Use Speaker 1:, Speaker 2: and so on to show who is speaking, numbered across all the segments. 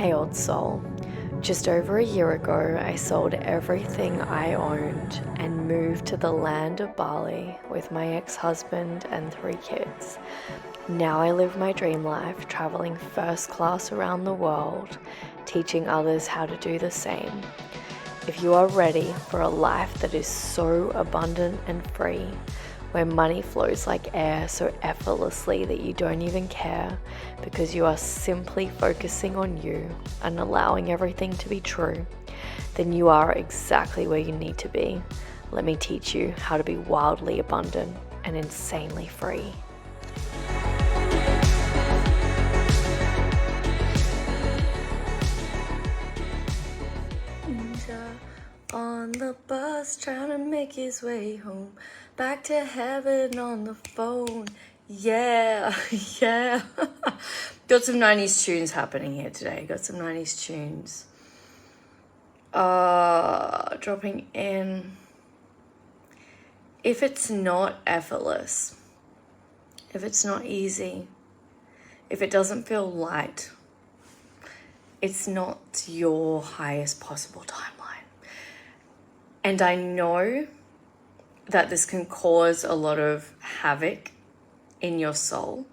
Speaker 1: Hey old soul, just over a year ago I sold everything I owned and moved to the land of Bali with my ex-husband and 3 kids. Now I live my dream life, traveling first class around the world, teaching others how to do the same. If you are ready for a life that is so abundant and free, where money flows like air so effortlessly that you don't even care because you are simply focusing on you and allowing everything to be true, then you are exactly where you need to be. Let me teach you how to be wildly abundant and insanely free. On the bus, trying to make his way home, back to heaven on the phone. Yeah. Got some 90s tunes happening here today. Dropping in. If it's not effortless, if it's not easy, if it doesn't feel light, it's not your highest possible timeline. And I know that this can cause a lot of havoc in your soul.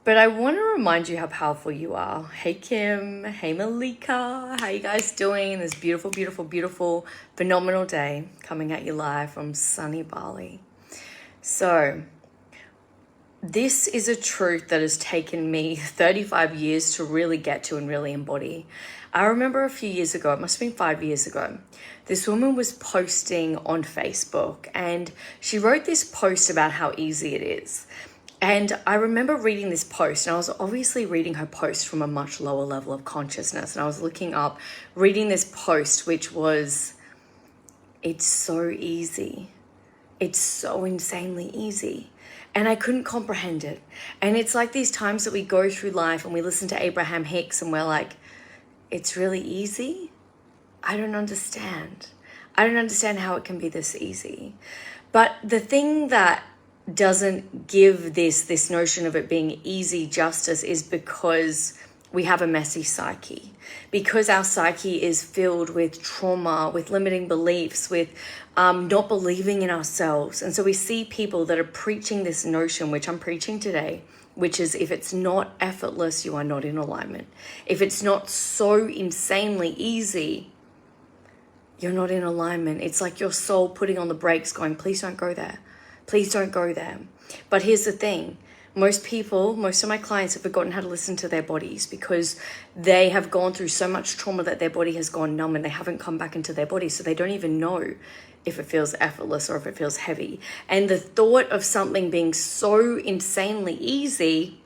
Speaker 1: But I want to remind you how powerful you are. Hey Kim, hey Malika, how you guys doing? This beautiful, beautiful, beautiful, phenomenal day coming at you live from sunny Bali. So this is a truth that has taken me 35 years to really get to and really embody. I remember a few years ago, it must have been 5 years ago, this woman was posting on Facebook and she wrote this post about how easy it is. And I remember reading this post, and I was obviously reading her post from a much lower level of consciousness. And I was reading this post, which was, it's so easy. It's so insanely easy. And I couldn't comprehend it. And it's like these times that we go through life and we listen to Abraham Hicks and we're like, it's really easy? I don't understand. I don't understand how it can be this easy. But the thing that doesn't give this notion of it being easy justice is because we have a messy psyche. Because our psyche is filled with trauma, with limiting beliefs, with not believing in ourselves. And so we see people that are preaching this notion, which I'm preaching today, which is if it's not effortless, you are not in alignment. If it's not so insanely easy, you're not in alignment. It's like your soul putting on the brakes going, please don't go there. Please don't go there. But here's the thing. Most of my clients have forgotten how to listen to their bodies because they have gone through so much trauma that their body has gone numb and they haven't come back into their body. So they don't even know if it feels effortless or if it feels heavy. And the thought of something being so insanely easy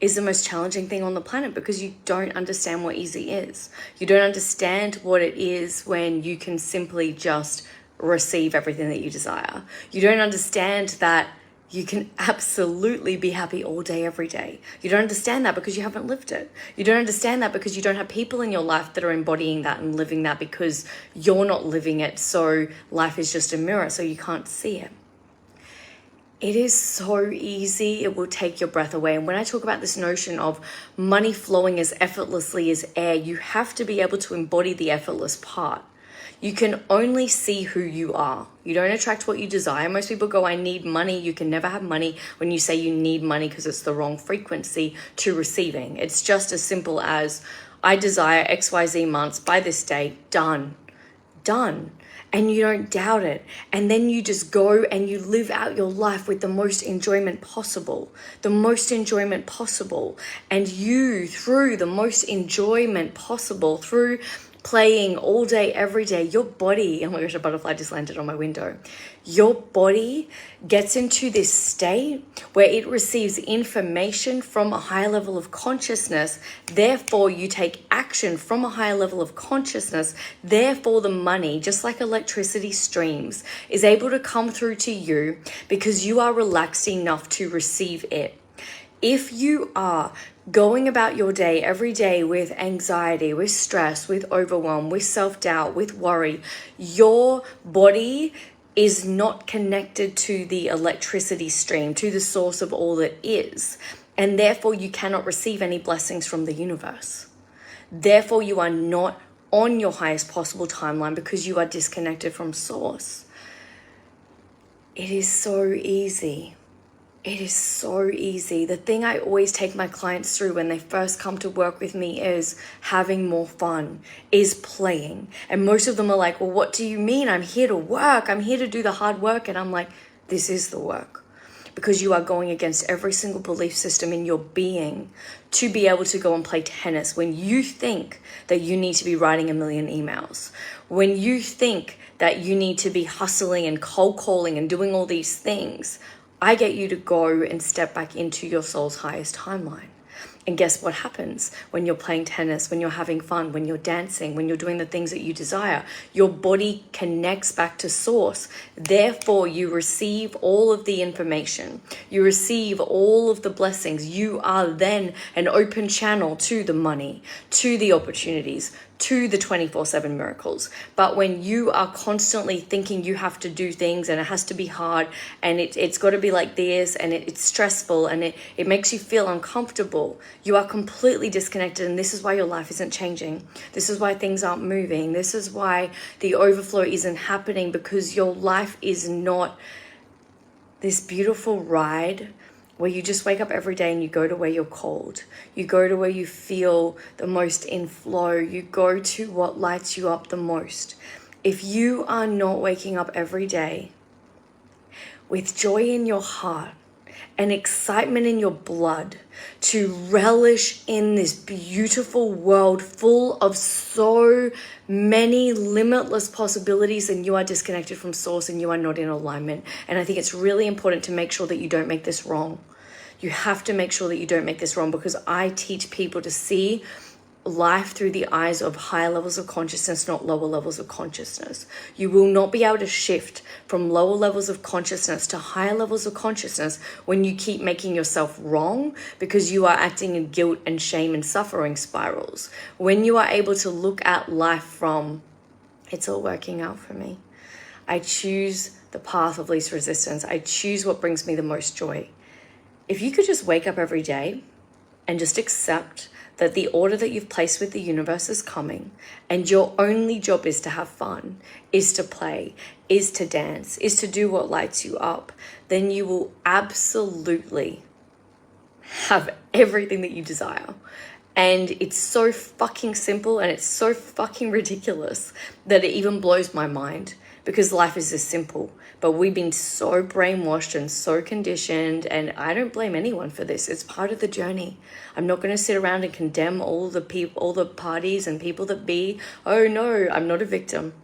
Speaker 1: is the most challenging thing on the planet because you don't understand what easy is. You don't understand what it is when you can simply just receive everything that you desire. You don't understand that you can absolutely be happy all day, every day. You don't understand that because you haven't lived it. You don't understand that because you don't have people in your life that are embodying that and living that because you're not living it. So life is just a mirror, so you can't see it. It is so easy, it will take your breath away. And when I talk about this notion of money flowing as effortlessly as air, you have to be able to embody the effortless part. You can only see who you are. You don't attract what you desire. Most people go, I need money. You can never have money when you say you need money because it's the wrong frequency to receiving. It's just as simple as I desire XYZ months by this date, done. And you don't doubt it. And then you just go and you live out your life with the most enjoyment possible. And you, through the most enjoyment possible, through playing all day, every day, your body, oh my gosh, a butterfly just landed on my window. Your body gets into this state where it receives information from a higher level of consciousness. Therefore, you take action from a higher level of consciousness. Therefore, the money, just like electricity streams, is able to come through to you because you are relaxed enough to receive it. If you are going about your day every day with anxiety, with stress, with overwhelm, with self-doubt, with worry, your body is not connected to the electricity stream, to the source of all that is. And therefore, you cannot receive any blessings from the universe. Therefore, you are not on your highest possible timeline because you are disconnected from source. It is so easy. It is so easy. The thing I always take my clients through when they first come to work with me is having more fun, is playing. And most of them are like, well, what do you mean? I'm here to work. I'm here to do the hard work. And I'm like, this is the work. Because you are going against every single belief system in your being to be able to go and play tennis when you think that you need to be writing a million emails, when you think that you need to be hustling and cold calling and doing all these things. I get you to go and step back into your soul's highest timeline. And guess what happens when you're playing tennis, when you're having fun, when you're dancing, when you're doing the things that you desire? Your body connects back to source. Therefore, you receive all of the information. You receive all of the blessings. You are then an open channel to the money, to the opportunities, to the 24/7 miracles. But when you are constantly thinking you have to do things and it has to be hard and it's got to be like this and it's stressful and it makes you feel uncomfortable, you are completely disconnected. And this is why your life isn't changing. This is why things aren't moving. This is why the overflow isn't happening, because your life is not this beautiful ride where you just wake up every day and you go to where you're called. You go to where you feel the most in flow. You go to what lights you up the most. If you are not waking up every day with joy in your heart and excitement in your blood to relish in this beautiful world full of so many limitless possibilities, and you are disconnected from source and you are not in alignment. And I think it's really important to make sure that you don't make this wrong. You have to make sure that you don't make this wrong, because I teach people to see life through the eyes of higher levels of consciousness, not lower levels of consciousness. You will not be able to shift from lower levels of consciousness to higher levels of consciousness when you keep making yourself wrong, because you are acting in guilt and shame and suffering spirals. When you are able to look at life from, it's all working out for me. I choose the path of least resistance. I choose what brings me the most joy. If you could just wake up every day and just accept that the order that you've placed with the universe is coming, and your only job is to have fun, is to play, is to dance, is to do what lights you up, then you will absolutely have everything that you desire. And it's so fucking simple and it's so fucking ridiculous that it even blows my mind, because life is this simple. But we've been so brainwashed and so conditioned, and I don't blame anyone for this. It's part of the journey. I'm not going to sit around and condemn all the people, all the parties and people that be. Oh no, I'm not a victim.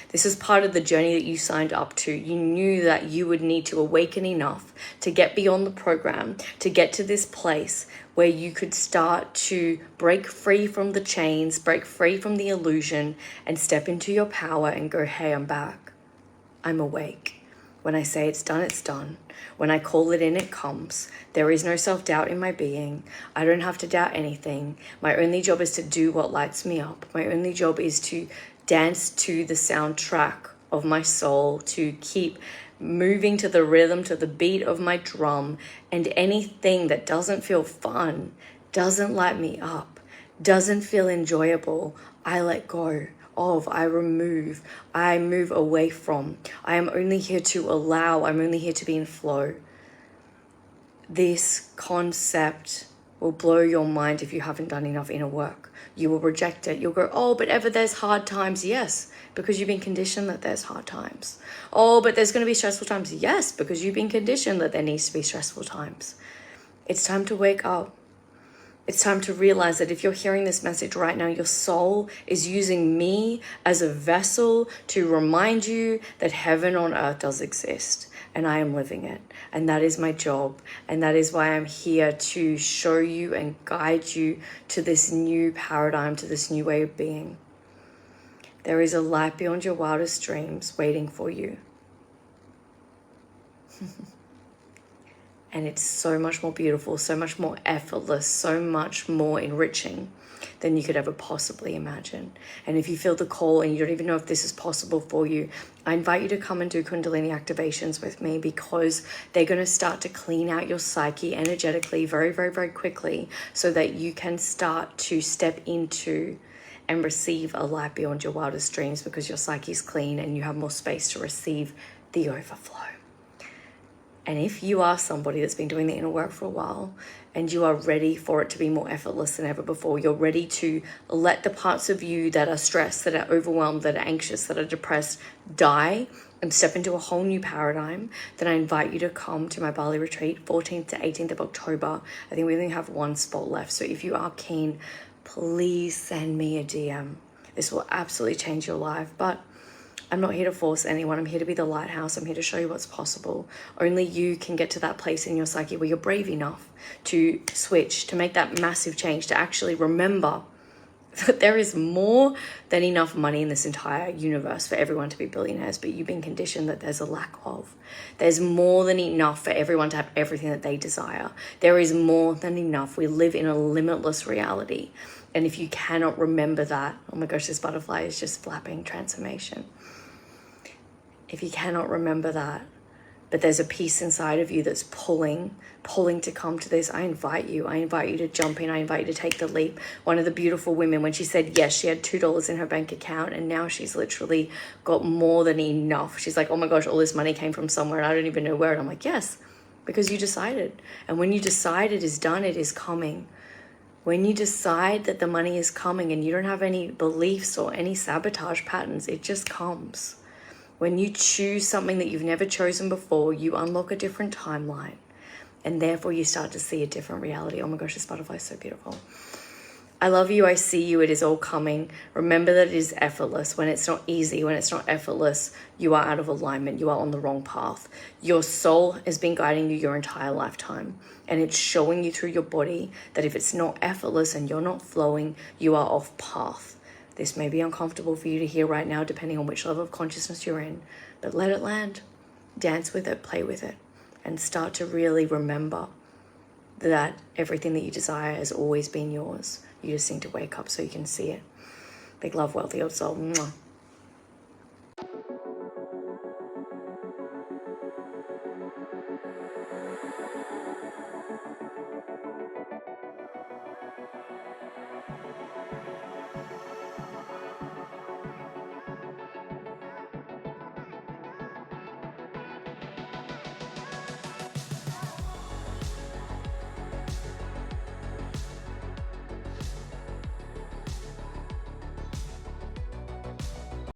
Speaker 1: This is part of the journey that you signed up to. You knew that you would need to awaken enough to get beyond the program, to get to this place where you could start to break free from the chains, break free from the illusion, and step into your power and go, hey, I'm back. I'm awake. When I say it's done, it's done. When I call it in, it comes. There is no self-doubt in my being. I don't have to doubt anything. My only job is to do what lights me up. My only job is to dance to the soundtrack of my soul, to keep moving to the rhythm, to the beat of my drum. And anything that doesn't feel fun, doesn't light me up, doesn't feel enjoyable, I let go of, I remove, I move away from. I am only here to allow, I'm only here to be in flow. This concept will blow your mind if you haven't done enough inner work. You will reject it. You'll go, oh, but ever there's hard times. Yes, because you've been conditioned that there's hard times. Oh, but there's going to be stressful times. Yes, because you've been conditioned that there needs to be stressful times. It's time to wake up. It's time to realize that if you're hearing this message right now, your soul is using me as a vessel to remind you that heaven on earth does exist, and I am living it. And that is my job. And that is why I'm here to show you and guide you to this new paradigm, to this new way of being. There is a light beyond your wildest dreams waiting for you. And it's so much more beautiful, so much more effortless, so much more enriching than you could ever possibly imagine. And if you feel the call and you don't even know if this is possible for you, I invite you to come and do Kundalini activations with me, because they're going to start to clean out your psyche energetically very, very, very quickly, so that you can start to step into and receive a life beyond your wildest dreams, because your psyche's clean and you have more space to receive the overflow. And if you are somebody that's been doing the inner work for a while and you are ready for it to be more effortless than ever before, you're ready to let the parts of you that are stressed, that are overwhelmed, that are anxious, that are depressed die and step into a whole new paradigm, then I invite you to come to my Bali retreat, 14th to 18th of October. I think we only have one spot left. So if you are keen, please send me a DM. This will absolutely change your life. But I'm not here to force anyone. I'm here to be the lighthouse. I'm here to show you what's possible. Only you can get to that place in your psyche where you're brave enough to switch, to make that massive change, to actually remember that there is more than enough money in this entire universe for everyone to be billionaires, but you've been conditioned that there's a lack of. There's more than enough for everyone to have everything that they desire. There is more than enough. We live in a limitless reality. And if you cannot remember that, oh my gosh, this butterfly is just flapping transformation. If you cannot remember that, but there's a piece inside of you that's pulling to come to this, I invite you to jump in. I invite you to take the leap. One of the beautiful women, when she said yes, she had $2 in her bank account, and now she's literally got more than enough. She's like, oh my gosh, all this money came from somewhere and I don't even know where. And I'm like, yes, because you decided. And when you decide it is done, it is coming. When you decide that the money is coming and you don't have any beliefs or any sabotage patterns, it just comes. When you choose something that you've never chosen before, you unlock a different timeline, and therefore you start to see a different reality. Oh my gosh, this butterfly is so beautiful. I love you. I see you. It is all coming. Remember that it is effortless. When it's not easy, when it's not effortless, you are out of alignment. You are on the wrong path. Your soul has been guiding you your entire lifetime, and it's showing you through your body that if it's not effortless and you're not flowing, you are off path. This may be uncomfortable for you to hear right now, depending on which level of consciousness you're in, but let it land. Dance with it, play with it, and start to really remember that everything that you desire has always been yours. You just need to wake up so you can see it. Big love, wealthy old soul. Mwah.